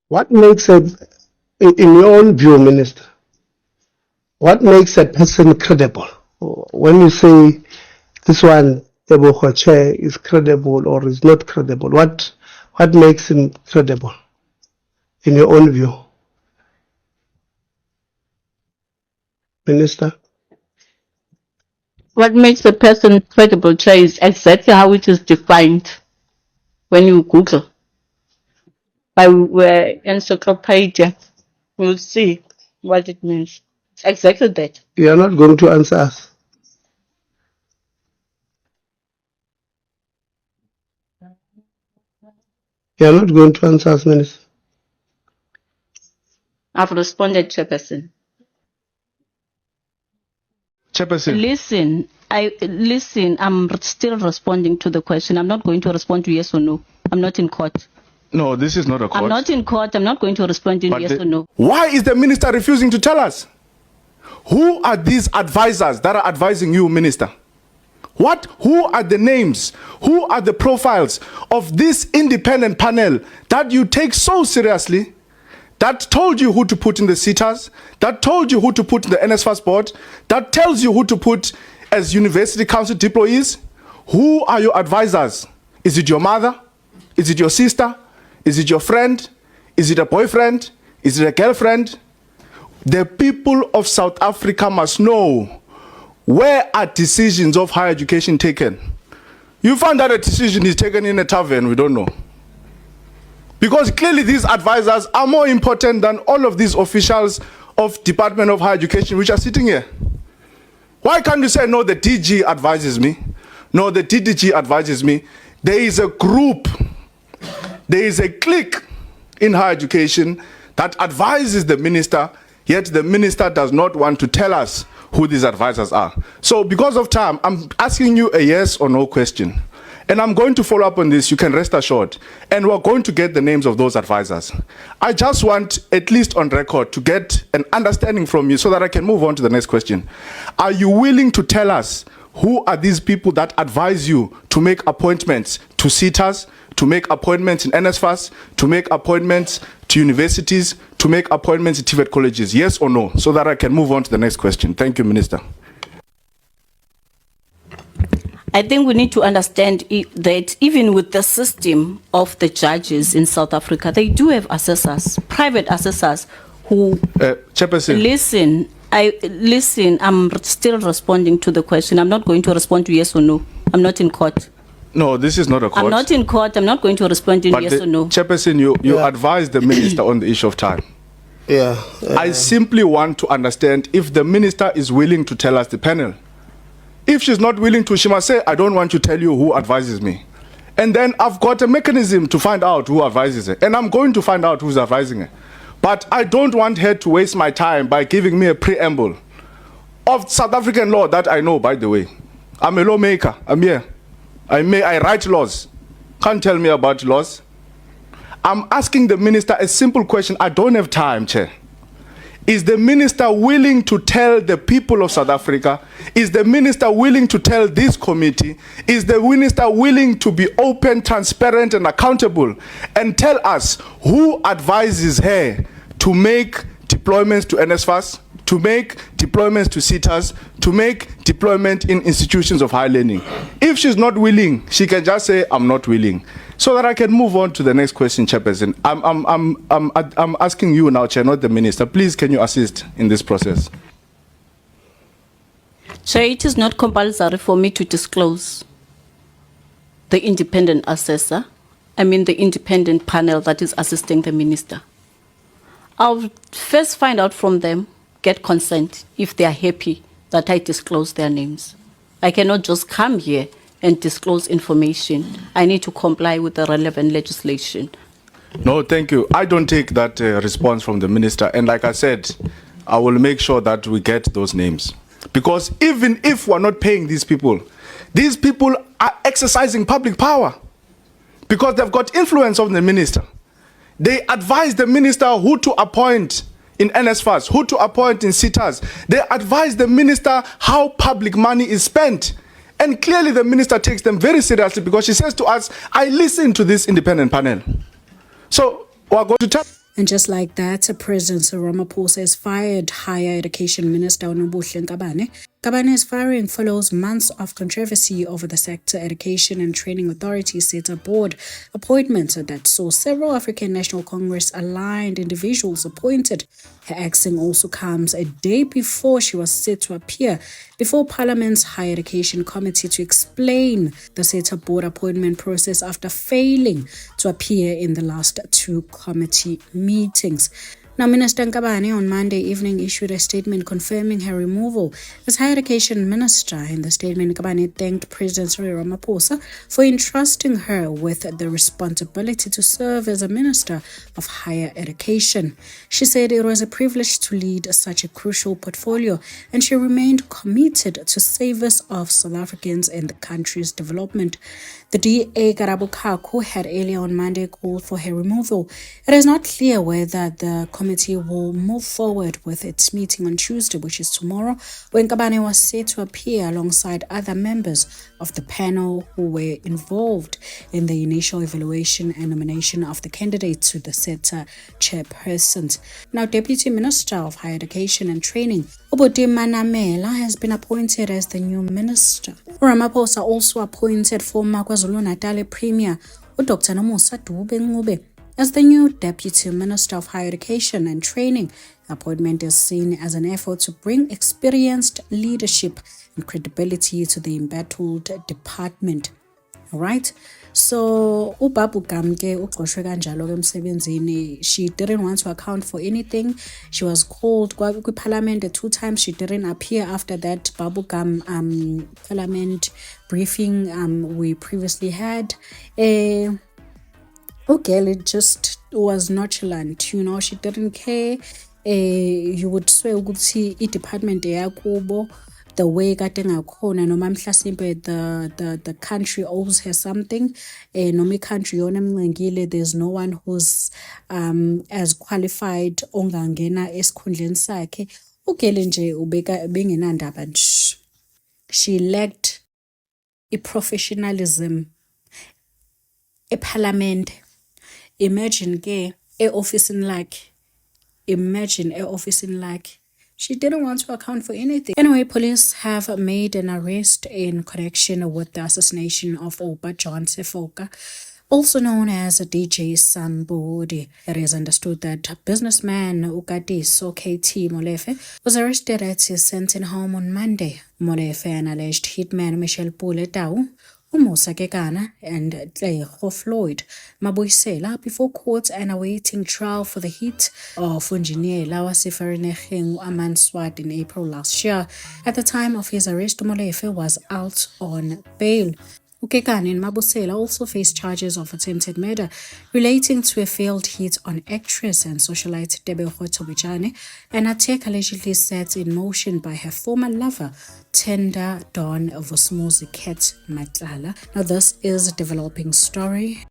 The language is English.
What makes in your own view, Minister, what makes a person credible? When you say this one, the chair is credible or is not credible, what makes him credible in your own view, Minister? What makes a person credible, Chair, is exactly how it is defined when you Google. By encyclopedia, you'll see what it means. Exactly that. You are not going to answer us. You are not going to answer us, Minister. I've responded, Chairperson. Chairperson. Listen, I'm still responding to the question. I'm not going to respond to yes or no. I'm not in court. No, this is not a court. I'm not in court. I'm not going to respond in yes or no. Why is the minister refusing to tell us? Who are these advisors that are advising you, Minister? Who are the names? Who are the profiles of this independent panel that you take so seriously, that told you who to put in the sitters, that told you who to put in the NSFAS board, that tells you who to put as university council employees? Who are your advisors? Is it your mother? Is it your sister? Is it your friend? Is it a boyfriend? Is it a girlfriend? The people of South Africa must know, where are decisions of higher education taken? You find that a decision is taken in a tavern, we don't know. Because clearly these advisors are more important than all of these officials of Department of Higher Education which are sitting here. Why can't you say, no, the DG advises me? No, the DDG advises me. There is a group, there is a clique in higher education that advises the minister, yet the minister does not want to tell us who these advisors are. So because of time, I'm asking you a yes or no question. And I'm going to follow up on this, you can rest assured. And we're going to get the names of those advisors. I just want, at least on record, to get an understanding from you so that I can move on to the next question. Are you willing to tell us who are these people that advise you to make appointments to sitters, to make appointments in NSFAS, to make appointments to universities, to make appointments in TVET colleges? Yes or no? So that I can move on to the next question. Thank you, Minister. I think we need to understand that even with the system of the judges in South Africa, they do have assessors, private assessors who... Chairperson. Listen, I'm still responding to the question. I'm not going to respond to yes or no. I'm not in court. No, this is not a court. I'm not in court. I'm not going to respond in yes or no. Chairperson, you advised the minister on the issue of time. Yeah. I simply want to understand if the minister is willing to tell us the panel. If she's not willing to, she must say, I don't want to tell you who advises me. And then I've got a mechanism to find out who advises her. And I'm going to find out who's advising her. But I don't want her to waste my time by giving me a preamble of South African law that I know, by the way. I'm a lawmaker. I'm here. I write laws. Can't tell me about laws. I'm asking the minister a simple question. I don't have time, Chair. Is the minister willing to tell the people of South Africa? Is the minister willing to tell this committee? Is the minister willing to be open, transparent, and accountable and tell us who advises her to make deployments to NSFAS, to make deployments to sitters, to make deployment in institutions of higher learning? If she's not willing, she can just say, I'm not willing. So that I can move on to the next question, Chairperson. I'm asking you now, Chair, not the minister. Please, can you assist in this process? Chair, it is not compulsory for me to disclose the independent assessor. The independent panel that is assisting the minister. I'll first find out from them, get consent, if they are happy that I disclose their names. I cannot just come here and disclose information. I need to comply with the relevant legislation. No, thank you. I don't take that response from the minister. And like I said, I will make sure that we get those names. Because even if we're not paying these people are exercising public power because they've got influence on the minister. They advise the minister who to appoint in NSFAS, who to appoint in sitters. They advise the minister how public money is spent. And clearly the minister takes them very seriously because she says to us, I listen to this independent panel. So we're going to tell... And just like that, President Cyril Ramaphosa has fired Higher Education Minister Unobuhle Nkabane. Kabane's firing follows months of controversy over the Sector Education and Training Authority SETA board appointment that saw several African National Congress aligned individuals appointed. Her axing also comes a day before she was set to appear before Parliament's Higher Education Committee to explain the SETA board appointment process after failing to appear in the last two committee meetings. Now, Minister Nkabane on Monday evening issued a statement confirming her removal as Higher Education Minister. In the statement, Nkabane thanked President Cyril Ramaphosa for entrusting her with the responsibility to serve as a Minister of Higher Education. She said it was a privilege to lead such a crucial portfolio, and she remained committed to service of South Africans and the country's development. The DA Karabo Kaku had earlier on Monday called for her removal. It is not clear whether the committee will move forward with its meeting on Tuesday, which is tomorrow, when Nkabane was set to appear alongside other members of the panel who were involved in the initial evaluation and nomination of the candidate to the SETA chairperson. Now, Deputy Minister of Higher Education and Training, tman has been appointed as the new minister. Ramaphosa also appointed former KwaZulu-Natal Premier Dr. Nomusa Dube as the new Deputy Minister of Higher Education and Training. The appointment is seen as an effort to bring experienced leadership and credibility to the embattled department. Alright, so Bubblegum ke uxoshwe kanjalo ke emsebenzini. She didn't want to account for anything. She was called Parliament 2 times. She didn't appear after that Bubblegum Parliament briefing we previously had. Girl, it just was nonchalant, she didn't care. You would swear ukuthi department yakubo the way kade ngakhona noma mhlasimbe the country owes her something, noma country yona emncengile, there's no one who's as qualified ongangena esikhundleni sakhe. Ugele nje ubeka bengenandaba nje. She lacked professionalism eParliament. Imagine office in like she didn't want to account for anything. Anyway, police have made an arrest in connection with the assassination of Opa John Sefoka, also known as DJ Sumbody. It is understood that businessman Ukadiso KT Molefe was arrested at his Sentin home on Monday. Molefe and alleged hitman Michelle Puletau, Umusa Kekana and Tleho Floyd Mabuyisela before court and awaiting trial for the hit of engineer Lawasifarineheng Amanswat in April last year. At the time of his arrest, Molefe was out on bail. Ukekane and Mabusela also faced charges of attempted murder relating to a failed hit on actress and socialite Tebego Tobichane, an attack allegedly set in motion by her former lover, Tender Don Vosmuzi Ket Matlala. Now, this is a developing story.